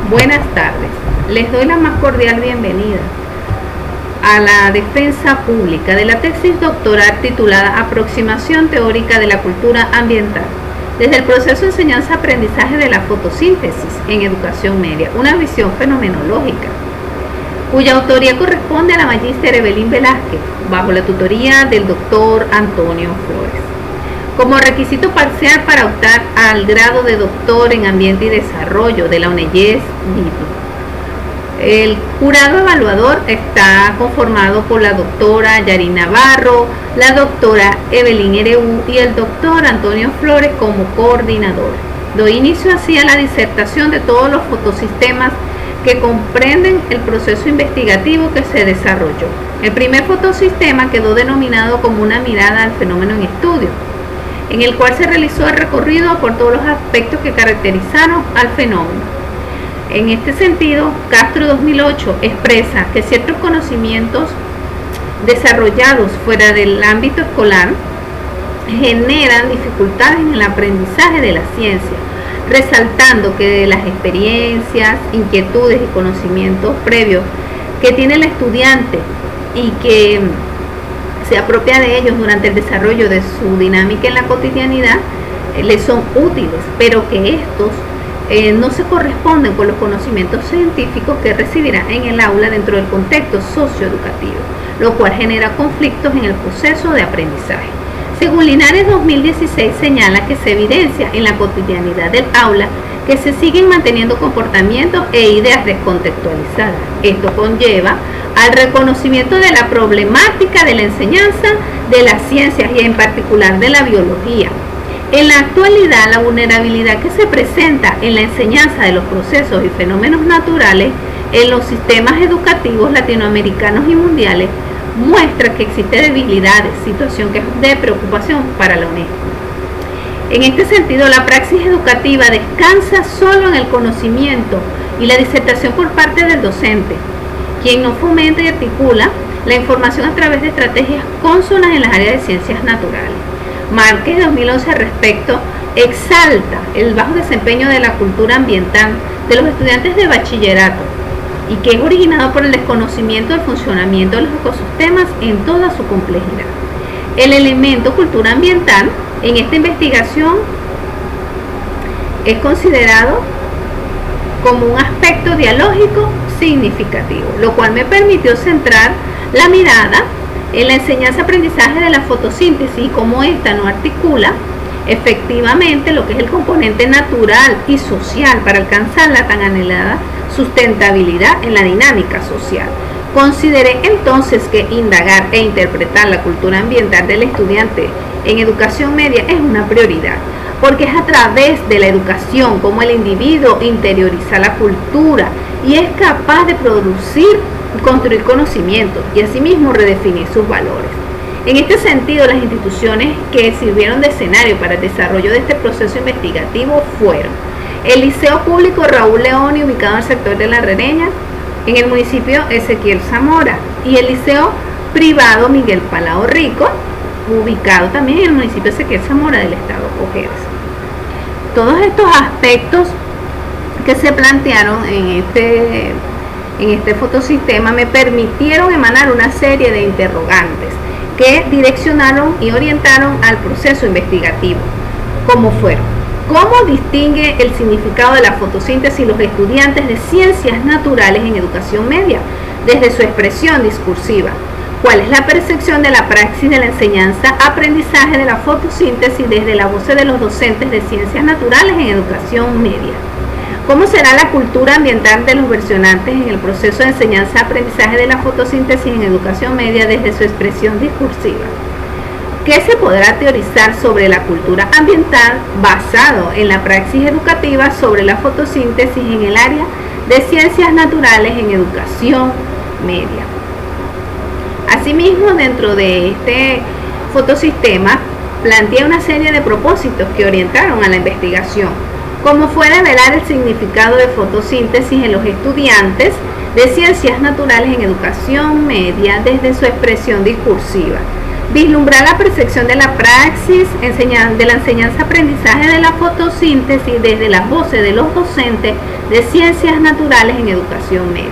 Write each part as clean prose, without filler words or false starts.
Buenas tardes. Les doy la más cordial bienvenida a la defensa pública de la tesis doctoral titulada Aproximación teórica de la cultura ambiental desde el proceso de enseñanza-aprendizaje de la fotosíntesis en educación media, una visión fenomenológica, cuya autoría corresponde a la magíster Evelyn Velázquez, bajo la tutoría del doctor Antonio Flores. Como requisito parcial para optar al grado de doctor en Ambiente y Desarrollo de la UNEYES BIPI. El jurado evaluador está conformado por la doctora Yarin Navarro, la doctora Evelyn Ereu y el doctor Antonio Flores como coordinador. Doy inicio así a la disertación de todos los fotosistemas que comprenden el proceso investigativo que se desarrolló. El primer fotosistema quedó denominado como una mirada al fenómeno en estudio, en el cual se realizó el recorrido por todos los aspectos que caracterizaron al fenómeno. En este sentido, Castro 2008 expresa que ciertos conocimientos desarrollados fuera del ámbito escolar generan dificultades en el aprendizaje de la ciencia, resaltando que de las experiencias, inquietudes y conocimientos previos que tiene el estudiante y que se apropia de ellos durante el desarrollo de su dinámica en la cotidianidad, les son útiles, pero que estos no se corresponden con los conocimientos científicos que recibirá en el aula dentro del contexto socioeducativo, lo cual genera conflictos en el proceso de aprendizaje. Según Linares 2016 señala que se evidencia en la cotidianidad del aula que se siguen manteniendo comportamientos e ideas descontextualizadas. Esto conlleva al reconocimiento de la problemática de la enseñanza de las ciencias y en particular de la biología. En la actualidad, la vulnerabilidad que se presenta en la enseñanza de los procesos y fenómenos naturales en los sistemas educativos latinoamericanos y mundiales muestra que existe debilidades, situación que es de preocupación para la UNESCO. En este sentido, la praxis educativa descansa solo en el conocimiento y la disertación por parte del docente, quien no fomenta y articula la información a través de estrategias cónsonas en las áreas de ciencias naturales. Márquez 2011 al respecto exalta el bajo desempeño de la cultura ambiental de los estudiantes de bachillerato y que es originado por el desconocimiento del funcionamiento de los ecosistemas en toda su complejidad. El elemento cultura ambiental en esta investigación es considerado como un aspecto dialógico significativo, lo cual me permitió centrar la mirada en la enseñanza-aprendizaje de la fotosíntesis y cómo ésta no articula efectivamente lo que es el componente natural y social para alcanzar la tan anhelada sustentabilidad en la dinámica social. Consideré entonces que indagar e interpretar la cultura ambiental del estudiante en educación media es una prioridad, porque es a través de la educación como el individuo interioriza la cultura y es capaz de producir y construir conocimientos y asimismo redefinir sus valores. En este sentido, las instituciones que sirvieron de escenario para el desarrollo de este proceso investigativo fueron el Liceo Público Raúl Leoni, ubicado en el sector de La Rereña, en el municipio Ezequiel Zamora, y el Liceo Privado Miguel Palao Rico, ubicado también en el municipio Ezequiel Zamora del estado Cojedes. Todos estos aspectos que se plantearon en este fotosistema me permitieron emanar una serie de interrogantes que direccionaron y orientaron al proceso investigativo, como fueron: ¿cómo distingue el significado de la fotosíntesis los estudiantes de ciencias naturales en educación media desde su expresión discursiva? ¿Cuál es la percepción de la praxis de la enseñanza-aprendizaje de la fotosíntesis desde la voz de los docentes de ciencias naturales en educación media? ¿Cómo será la cultura ambiental de los versionantes en el proceso de enseñanza-aprendizaje de la fotosíntesis en educación media desde su expresión discursiva? ¿Qué se podrá teorizar sobre la cultura ambiental basado en la praxis educativa sobre la fotosíntesis en el área de ciencias naturales en educación media? Asimismo, dentro de este fotosistema, planteé una serie de propósitos que orientaron a la investigación, como fue develar el significado de fotosíntesis en los estudiantes de ciencias naturales en educación media desde su expresión discursiva, Vislumbrar la percepción de la praxis de la enseñanza-aprendizaje de la fotosíntesis desde las voces de los docentes de ciencias naturales en educación media.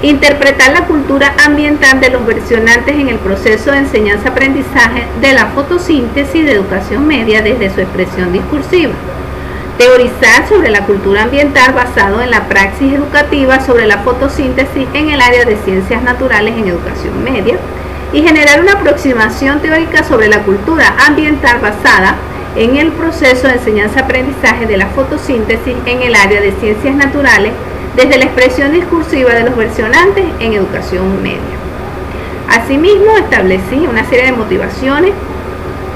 Interpretar la cultura ambiental de los versionantes en el proceso de enseñanza-aprendizaje de la fotosíntesis de educación media desde su expresión discursiva. Teorizar sobre la cultura ambiental basado en la praxis educativa sobre la fotosíntesis en el área de ciencias naturales en educación media. Y generar una aproximación teórica sobre la cultura ambiental basada en el proceso de enseñanza-aprendizaje de la fotosíntesis en el área de ciencias naturales desde la expresión discursiva de los versionantes en educación media. Asimismo, establecí una serie de motivaciones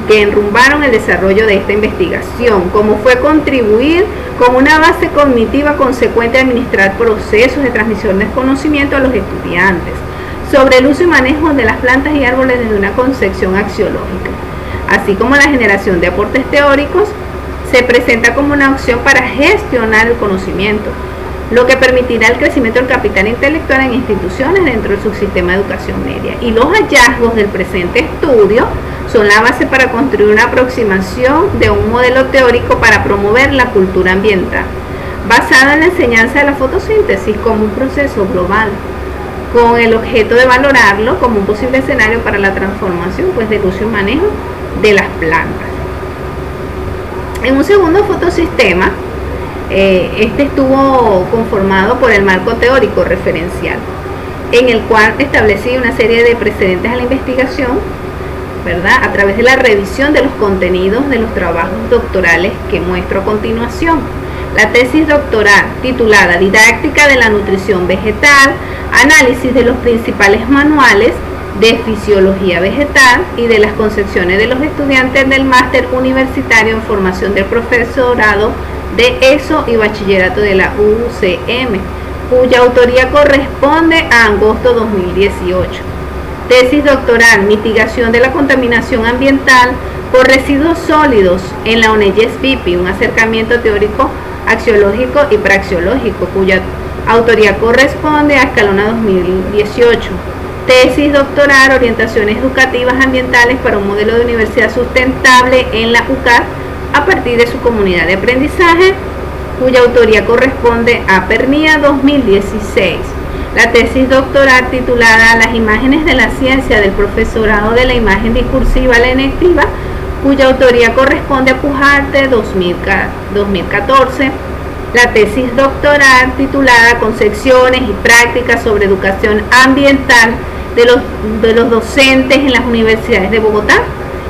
que enrumbaron el desarrollo de esta investigación, como fue contribuir con una base cognitiva consecuente a administrar procesos de transmisión de conocimiento a los estudiantes, sobre el uso y manejo de las plantas y árboles desde una concepción axiológica, así como la generación de aportes teóricos, se presenta como una opción para gestionar el conocimiento, lo que permitirá el crecimiento del capital intelectual en instituciones dentro del subsistema de educación media. Y los hallazgos del presente estudio son la base para construir una aproximación de un modelo teórico para promover la cultura ambiental, basada en la enseñanza de la fotosíntesis como un proceso global, con el objeto de valorarlo como un posible escenario para la transformación del uso y manejo de las plantas. En un segundo fotosistema, este estuvo conformado por el marco teórico referencial, en el cual establecí una serie de precedentes a la investigación, ¿verdad?, a través de la revisión de los contenidos de los trabajos doctorales que muestro a continuación. La tesis doctoral titulada Didáctica de la nutrición vegetal, análisis de los principales manuales de fisiología vegetal y de las concepciones de los estudiantes del máster universitario en formación del profesorado de ESO y bachillerato de la UCM, cuya autoría corresponde a agosto 2018. Tesis doctoral Mitigación de la contaminación ambiental por residuos sólidos en la ONEYES BIPI, un acercamiento teórico axiológico y praxeológico, cuya autoría corresponde a Escalona 2018. Tesis doctoral Orientaciones educativas ambientales para un modelo de universidad sustentable en la UCAR a partir de su comunidad de aprendizaje, cuya autoría corresponde a Pernía 2016. La tesis doctoral titulada Las imágenes de la ciencia del profesorado de la imagen discursiva electiva, cuya autoría corresponde a Pujarte 2014. La tesis doctoral titulada Concepciones y prácticas sobre educación ambiental de los docentes en las universidades de Bogotá,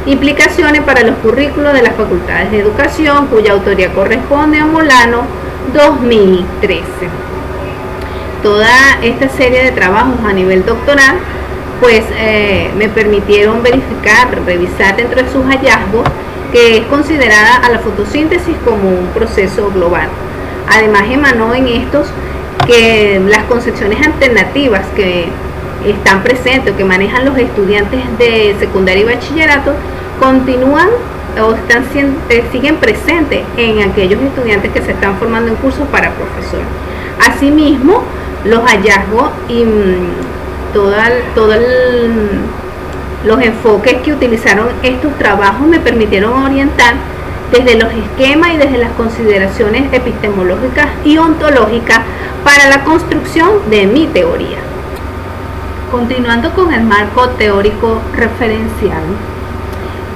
implicaciones para los currículos de las facultades de educación, cuya autoría corresponde a Molano 2013. Toda esta serie de trabajos a nivel doctoral me permitieron revisar dentro de sus hallazgos que es considerada a la fotosíntesis como un proceso global. Además, emanó en estos que las concepciones alternativas que están presentes o que manejan los estudiantes de secundaria y bachillerato continúan o siguen presentes en aquellos estudiantes que se están formando en cursos para profesor. Asimismo, los hallazgos y los enfoques que utilizaron estos trabajos me permitieron orientar desde los esquemas y desde las consideraciones epistemológicas y ontológicas para la construcción de mi teoría. Continuando con el marco teórico referencial,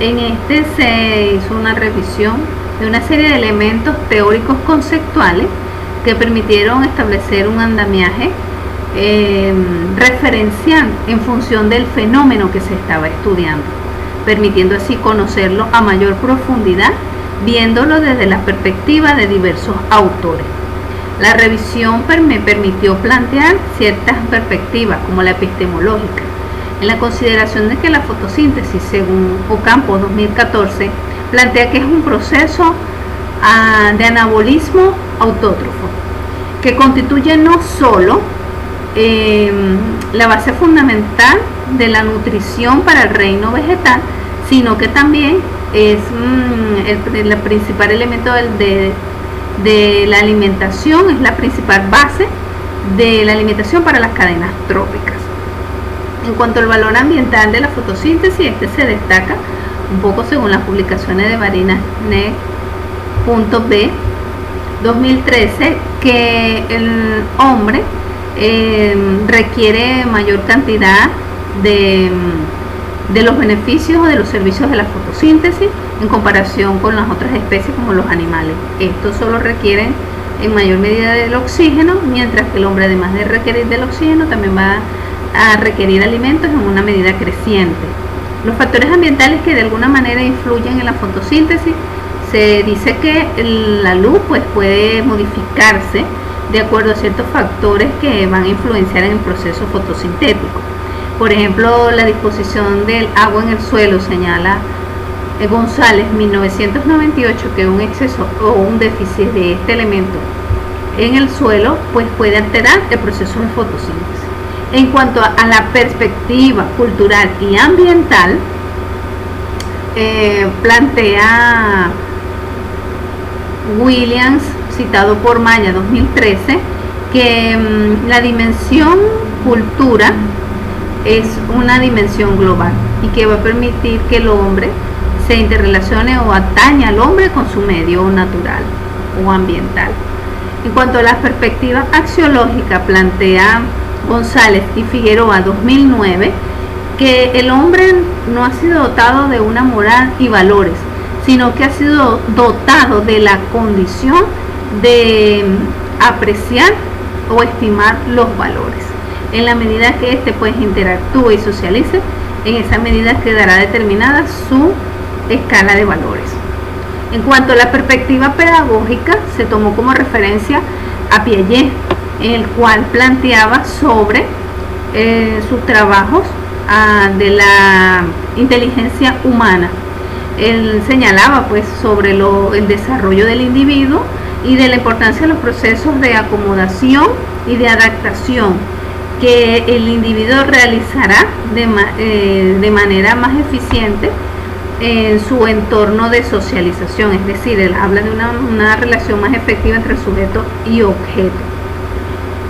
en este se hizo una revisión de una serie de elementos teóricos conceptuales que permitieron establecer un andamiaje referencial en función del fenómeno que se estaba estudiando, permitiendo así conocerlo a mayor profundidad, viéndolo desde la perspectiva de diversos autores. La revisión me permitió plantear ciertas perspectivas, como la epistemológica, en la consideración de que la fotosíntesis, según Ocampo 2014, plantea que es un proceso de anabolismo autótrofo, que constituye no solo la base fundamental de la nutrición para el reino vegetal, sino que también es el principal elemento de la alimentación, es la principal base de la alimentación para las cadenas tróficas. En cuanto al valor ambiental de la fotosíntesis, este se destaca un poco según las publicaciones de Varinas.b 2013, que el hombre requiere mayor cantidad de los beneficios o de los servicios de la fotosíntesis en comparación con las otras especies como los animales. Estos solo requieren en mayor medida del oxígeno, mientras que el hombre, además de requerir del oxígeno, también va a requerir alimentos en una medida creciente. Los factores ambientales que de alguna manera influyen en la fotosíntesis: se dice que la luz pues puede modificarse de acuerdo a ciertos factores que van a influenciar en el proceso fotosintético. Por ejemplo, la disposición del agua en el suelo, señala González 1998, que un exceso o un déficit de este elemento en el suelo pues puede alterar el proceso de fotosíntesis. En cuanto a la perspectiva cultural y ambiental, plantea Williams, citado por Maya 2013, que la dimensión cultura es una dimensión global y que va a permitir que el hombre se interrelacione o atañe al hombre con su medio natural o ambiental. En cuanto a la perspectiva axiológica, plantea González y Figueroa 2009 que el hombre no ha sido dotado de una moral y valores, sino que ha sido dotado de la condición de apreciar o estimar los valores. En la medida que éste pues interactúe y socialice, en esa medida quedará determinada su escala de valores. En cuanto a la perspectiva pedagógica, se tomó como referencia a Piaget, en el cual planteaba sobre sus trabajos de la inteligencia humana. Él señalaba pues sobre el desarrollo del individuo y de la importancia de los procesos de acomodación y de adaptación que el individuo realizará de manera más eficiente en su entorno de socialización. Es decir, él habla de una relación más efectiva entre sujeto y objeto.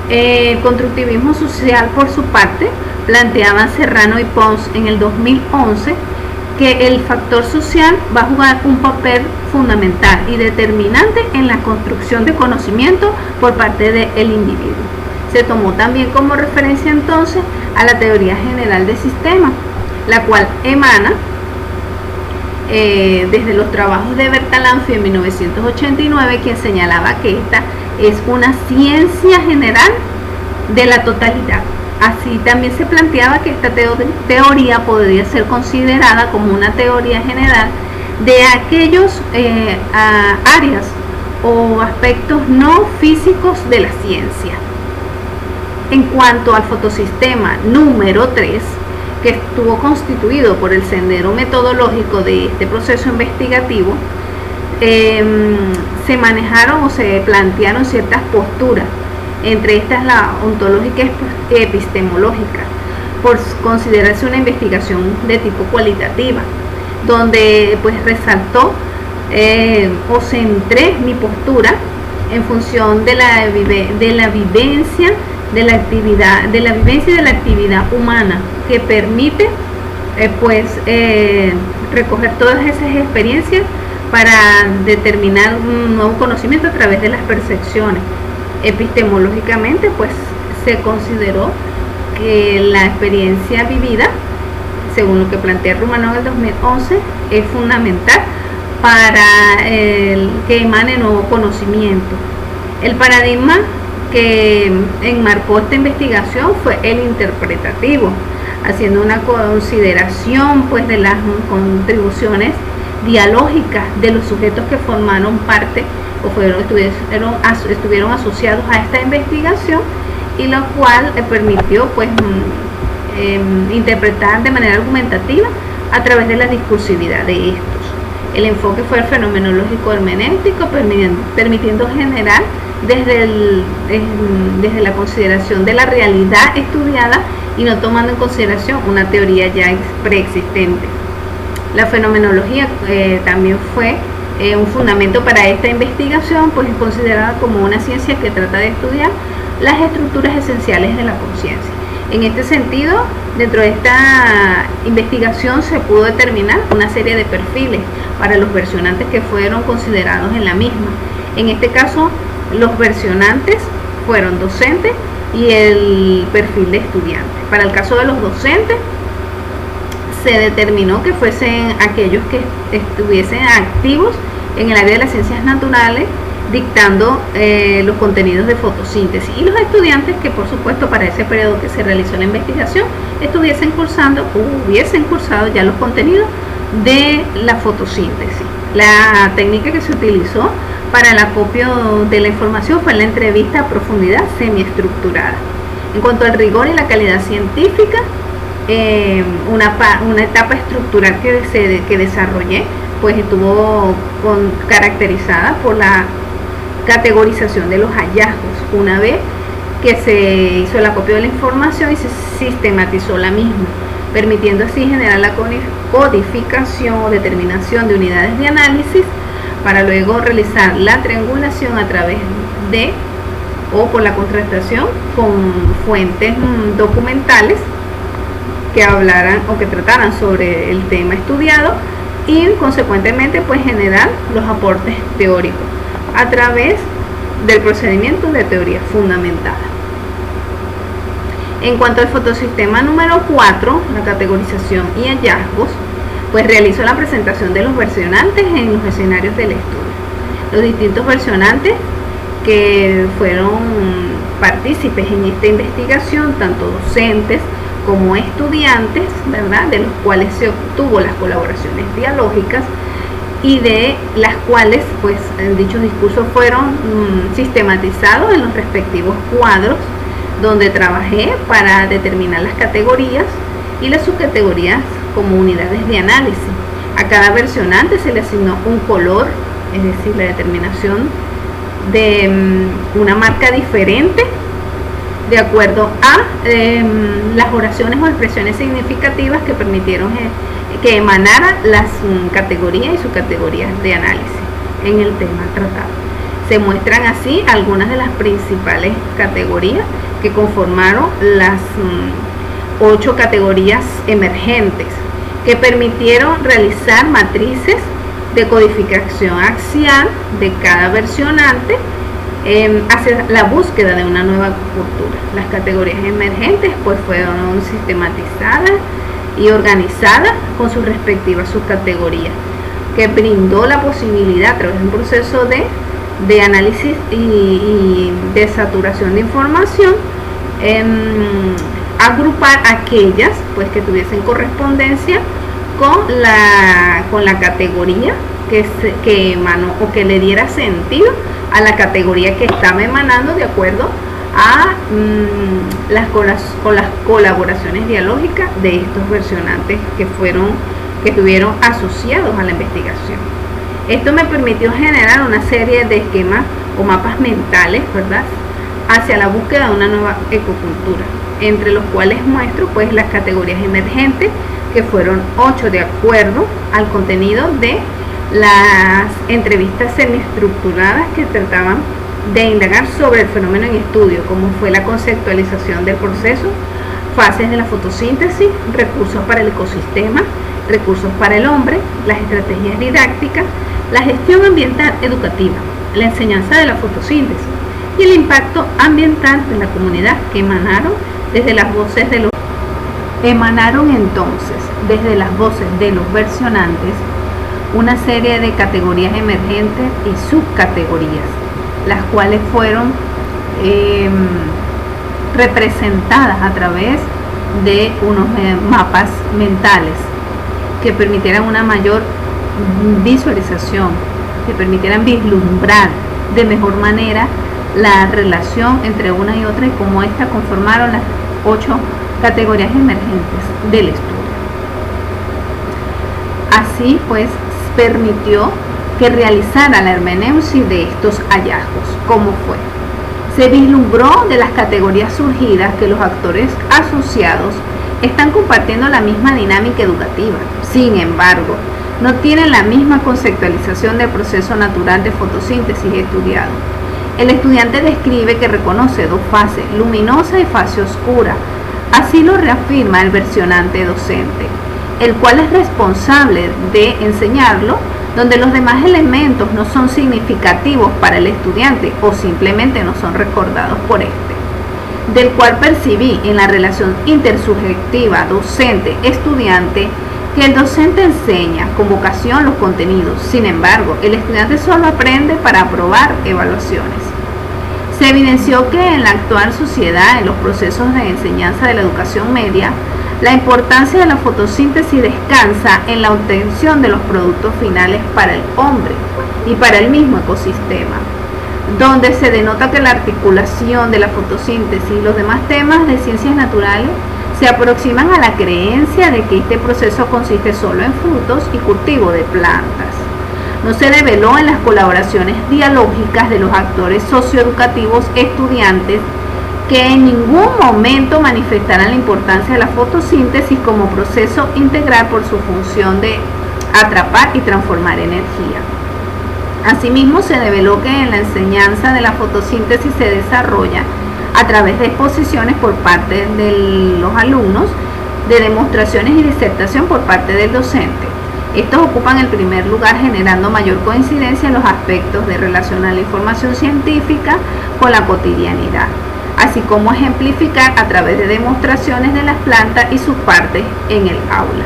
El constructivismo social, por su parte, planteaban Serrano y Pons en el 2011 que el factor social va a jugar un papel fundamental y determinante en la construcción de conocimiento por parte del individuo. Se tomó también como referencia entonces a la teoría general de sistemas, la cual emana desde los trabajos de Bertalanffy en 1989, quien señalaba que esta es una ciencia general de la totalidad. Así también se planteaba que esta teoría podría ser considerada como una teoría general de aquellos áreas o aspectos no físicos de la ciencia. En cuanto al fotosistema número 3, que estuvo constituido por el sendero metodológico de este proceso investigativo, se manejaron o se plantearon ciertas posturas, entre estas la ontológica y epistemológica, por considerarse una investigación de tipo cualitativa, donde pues resaltó o centré mi postura en función de la vivencia de la actividad, de la vivencia y de la actividad humana, que permite recoger todas esas experiencias para determinar un nuevo conocimiento a través de las percepciones. Epistemológicamente pues se consideró que la experiencia vivida, según lo que plantea Rumanov en el 2011, es fundamental para que emane nuevo conocimiento. El paradigma que enmarcó esta investigación fue el interpretativo, haciendo una consideración pues de las contribuciones dialógicas de los sujetos que formaron parte o estuvieron asociados a esta investigación, y lo cual permitió pues interpretar de manera argumentativa a través de la discursividad de estos. El enfoque fue el fenomenológico hermenéutico, permitiendo generar desde la consideración de la realidad estudiada y no tomando en consideración una teoría ya preexistente. La fenomenología también fue un fundamento para esta investigación, pues es considerada como una ciencia que trata de estudiar las estructuras esenciales de la conciencia. En este sentido, dentro de esta investigación se pudo determinar una serie de perfiles para los versionantes que fueron considerados en la misma. En este caso, los versionantes fueron docentes y el perfil de estudiante. Para el caso de los docentes, se determinó que fuesen aquellos que estuviesen activos en el área de las ciencias naturales, dictando los contenidos de fotosíntesis, y los estudiantes que, por supuesto, para ese periodo que se realizó la investigación, hubiesen cursado ya los contenidos de la fotosíntesis. La técnica que se utilizó para el acopio de la información fue la entrevista a profundidad semiestructurada. En cuanto al rigor y la calidad científica, una etapa estructural que desarrollé, pues estuvo caracterizada por la categorización de los hallazgos. Una vez que se hizo el acopio de la información y se sistematizó la misma, permitiendo así generar la codificación o determinación de unidades de análisis, para luego realizar la triangulación a través de o por la contrastación con fuentes documentales que hablaran o que trataran sobre el tema estudiado, y consecuentemente pues generar los aportes teóricos a través del procedimiento de teoría fundamentada. En cuanto al fotosistema número 4, la categorización y hallazgos, pues realizó la presentación de los versionantes en los escenarios del estudio. Los distintos versionantes que fueron partícipes en esta investigación, tanto docentes como estudiantes, ¿verdad?, de los cuales se obtuvo las colaboraciones dialógicas, y de las cuales pues dichos discursos fueron sistematizados en los respectivos cuadros, donde trabajé para determinar las categorías y las subcategorías como unidades de análisis. A cada versionante se le asignó un color, es decir, la determinación de una marca diferente de acuerdo a las oraciones o expresiones significativas que permitieron que emanaran las categorías y subcategorías de análisis en el tema tratado. Se muestran así algunas de las principales categorías que conformaron las 8 categorías emergentes, que permitieron realizar matrices de codificación axial de cada versionante hacia la búsqueda de una nueva cultura. Las categorías emergentes pues fueron sistematizadas y organizadas con sus respectivas subcategorías, que brindó la posibilidad a través de un proceso de análisis y de saturación de información, agrupar aquellas pues que tuviesen correspondencia con la categoría que emanó, o que le diera sentido a la categoría que estaba emanando, de acuerdo a las colaboraciones dialógicas de estos versionantes que estuvieron asociados a la investigación. Esto me permitió generar una serie de esquemas o mapas mentales, ¿verdad?, hacia la búsqueda de una nueva ecocultura, entre los cuales muestro pues las categorías emergentes, que fueron 8 de acuerdo al contenido de las entrevistas semiestructuradas que trataban de indagar sobre el fenómeno en estudio, como fue la conceptualización del proceso, fases de la fotosíntesis, recursos para el ecosistema, recursos para el hombre, las estrategias didácticas, la gestión ambiental educativa, la enseñanza de la fotosíntesis y el impacto ambiental de la comunidad, que emanaron entonces desde las voces de los versionantes una serie de categorías emergentes y subcategorías, las cuales fueron representadas a través de unos mapas mentales que permitieran una mayor visualización, que permitieran vislumbrar de mejor manera la relación entre una y otra, y cómo éstas conformaron las 8 categorías emergentes del estudio. Así pues, permitió que realizara la hermeneusis de estos hallazgos. ¿Cómo fue? Se vislumbró de las categorías surgidas que los actores asociados están compartiendo la misma dinámica educativa. Sin embargo, no tienen la misma conceptualización del proceso natural de fotosíntesis estudiado. El estudiante describe que reconoce 2 fases, luminosa y fase oscura, Así lo reafirma el versionante docente, el cual es responsable de enseñarlo donde los demás elementos no son significativos para el estudiante o simplemente no son recordados por este, del cual percibí en la relación intersubjetiva docente-estudiante que el docente enseña con vocación los contenidos. Sin embargo, el estudiante solo aprende para aprobar evaluaciones. Se evidenció que en la actual sociedad, en los procesos de enseñanza de la educación media, la importancia de la fotosíntesis descansa en la obtención de los productos finales para el hombre y para el mismo ecosistema, donde se denota que la articulación de la fotosíntesis y los demás temas de ciencias naturales se aproximan a la creencia de que este proceso consiste solo en frutos y cultivo de plantas. No se develó en las colaboraciones dialógicas de los actores socioeducativos estudiantes que en ningún momento manifestaran la importancia de la fotosíntesis como proceso integral por su función de atrapar y transformar energía. Asimismo, se develó que en la enseñanza de la fotosíntesis se desarrolla a través de exposiciones por parte de los alumnos, de demostraciones y disertación por parte del docente. Estos ocupan el primer lugar, generando mayor coincidencia en los aspectos de relacionar la información científica con la cotidianidad, así como ejemplificar a través de demostraciones de las plantas y sus partes en el aula.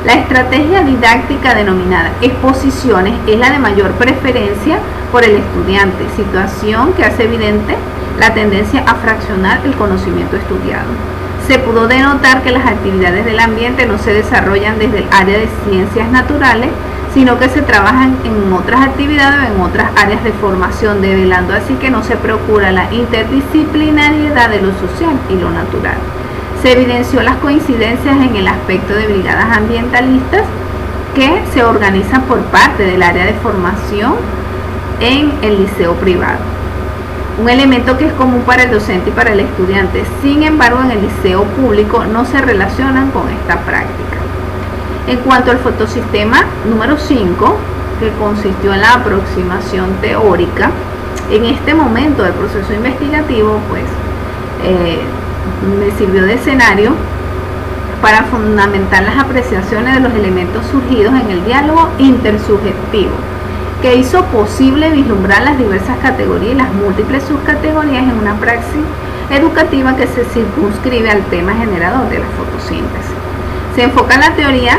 La estrategia didáctica denominada exposiciones es la de mayor preferencia por el estudiante, situación que hace evidente la tendencia a fraccionar el conocimiento estudiado. Se pudo denotar que las actividades del ambiente no se desarrollan desde el área de ciencias naturales, sino que se trabajan en otras actividades o en otras áreas de formación, develando así que no se procura la interdisciplinariedad de lo social y lo natural. Se evidenció las coincidencias en el aspecto de brigadas ambientalistas que se organizan por parte del área de formación en el liceo privado, un elemento que es común para el docente y para el estudiante. Sin embargo, en el liceo público no se relacionan con esta práctica. En cuanto al fotosistema número 5, que consistió en la aproximación teórica, en este momento del proceso investigativo, pues me sirvió de escenario para fundamentar las apreciaciones de los elementos surgidos en el diálogo intersubjetivo, que hizo posible vislumbrar las diversas categorías y las múltiples subcategorías en una praxis educativa que se circunscribe al tema generador de la fotosíntesis. Se enfoca en la teoría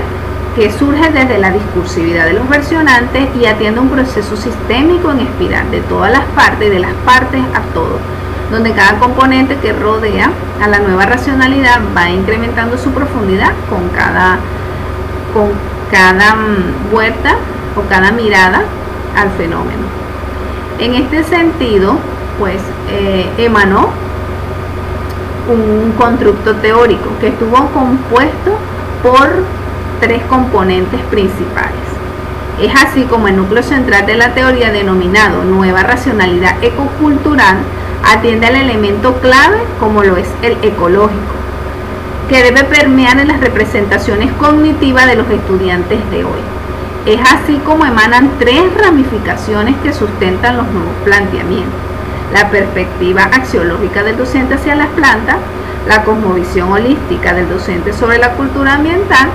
que surge desde la discursividad de los versionantes y atiende un proceso sistémico en espiral de todas las partes y de las partes a todo, donde cada componente que rodea a la nueva racionalidad va incrementando su profundidad con cada vuelta o cada mirada al fenómeno. En este sentido, pues emanó un constructo teórico que estuvo compuesto por 3 componentes principales. Es así como el núcleo central de la teoría, denominado nueva racionalidad ecocultural, atiende al elemento clave como lo es el ecológico, que debe permear en las representaciones cognitivas de los estudiantes de hoy. Es así como emanan 3 ramificaciones que sustentan los nuevos planteamientos: la perspectiva axiológica del docente hacia las plantas, la cosmovisión holística del docente sobre la cultura ambiental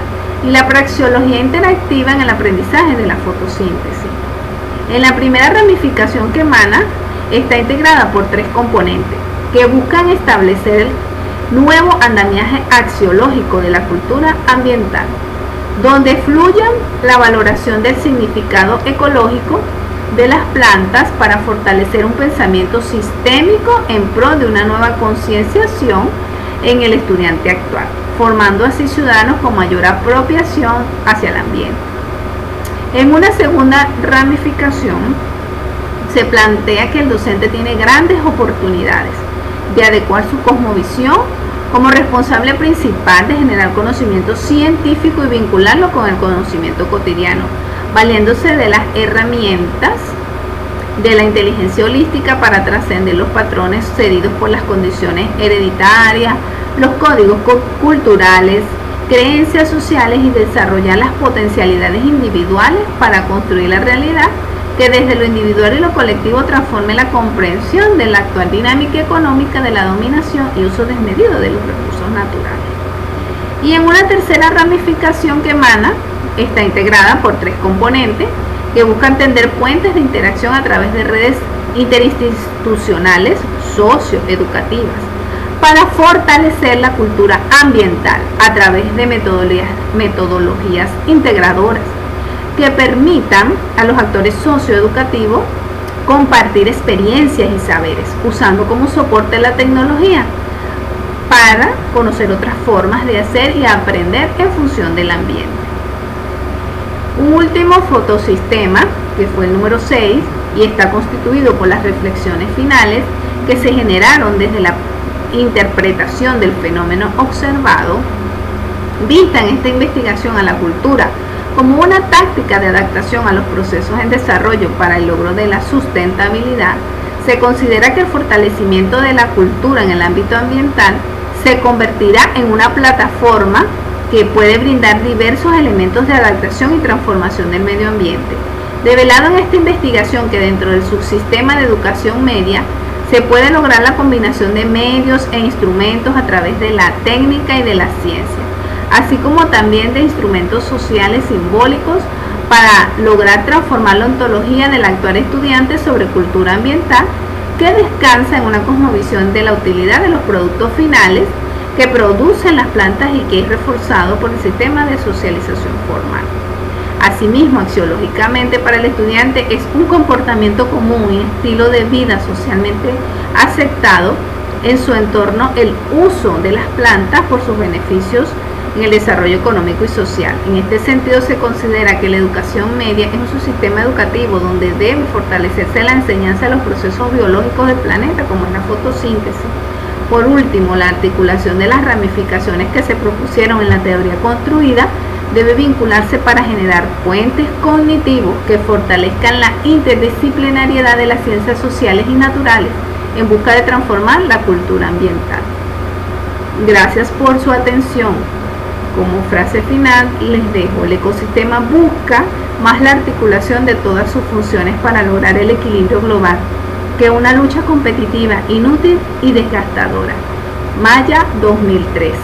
y la praxeología interactiva en el aprendizaje de la fotosíntesis. En la primera ramificación que emana, está integrada por 3 componentes que buscan establecer el nuevo andamiaje axiológico de la cultura ambiental, donde fluyan la valoración del significado ecológico de las plantas para fortalecer un pensamiento sistémico en pro de una nueva concienciación en el estudiante actual, formando así ciudadanos con mayor apropiación hacia el ambiente. En una segunda ramificación, se plantea que el docente tiene grandes oportunidades de adecuar su cosmovisión como responsable principal de generar conocimiento científico y vincularlo con el conocimiento cotidiano, valiéndose de las herramientas de la inteligencia holística para trascender los patrones cedidos por las condiciones hereditarias, los códigos culturales, creencias sociales y desarrollar las potencialidades individuales para construir la realidad que desde lo individual y lo colectivo transforme la comprensión de la actual dinámica económica de la dominación y uso desmedido de los recursos naturales. Y en una tercera ramificación que emana, está integrada por 3 componentes que buscan tender puentes de interacción a través de redes interinstitucionales socioeducativas para fortalecer la cultura ambiental a través de metodologías integradoras que permitan a los actores socioeducativos compartir experiencias y saberes, usando como soporte la tecnología para conocer otras formas de hacer y aprender en función del ambiente. Un último fotosistema, que fue el número 6, y está constituido por las reflexiones finales que se generaron desde la interpretación del fenómeno observado, vista en esta investigación a la cultura como una táctica de adaptación a los procesos en desarrollo para el logro de la sustentabilidad. Se considera que el fortalecimiento de la cultura en el ámbito ambiental se convertirá en una plataforma que puede brindar diversos elementos de adaptación y transformación del medio ambiente. Develado en esta investigación que dentro del subsistema de educación media se puede lograr la combinación de medios e instrumentos a través de la técnica y de la ciencia, así como también de instrumentos sociales simbólicos para lograr transformar la ontología del actual estudiante sobre cultura ambiental, que descansa en una cosmovisión de la utilidad de los productos finales que producen las plantas y que es reforzado por el sistema de socialización formal. Asimismo, axiológicamente para el estudiante es un comportamiento común y estilo de vida socialmente aceptado en su entorno el uso de las plantas por sus beneficios en el desarrollo económico y social. En este sentido, se considera que la educación media es un subsistema educativo donde debe fortalecerse la enseñanza de los procesos biológicos del planeta, como es la fotosíntesis. Por último, la articulación de las ramificaciones que se propusieron en la teoría construida debe vincularse para generar puentes cognitivos que fortalezcan la interdisciplinariedad de las ciencias sociales y naturales en busca de transformar la cultura ambiental. Gracias por su atención. Como frase final les dejo: el ecosistema busca más la articulación de todas sus funciones para lograr el equilibrio global que una lucha competitiva inútil y desgastadora. Maya 2013.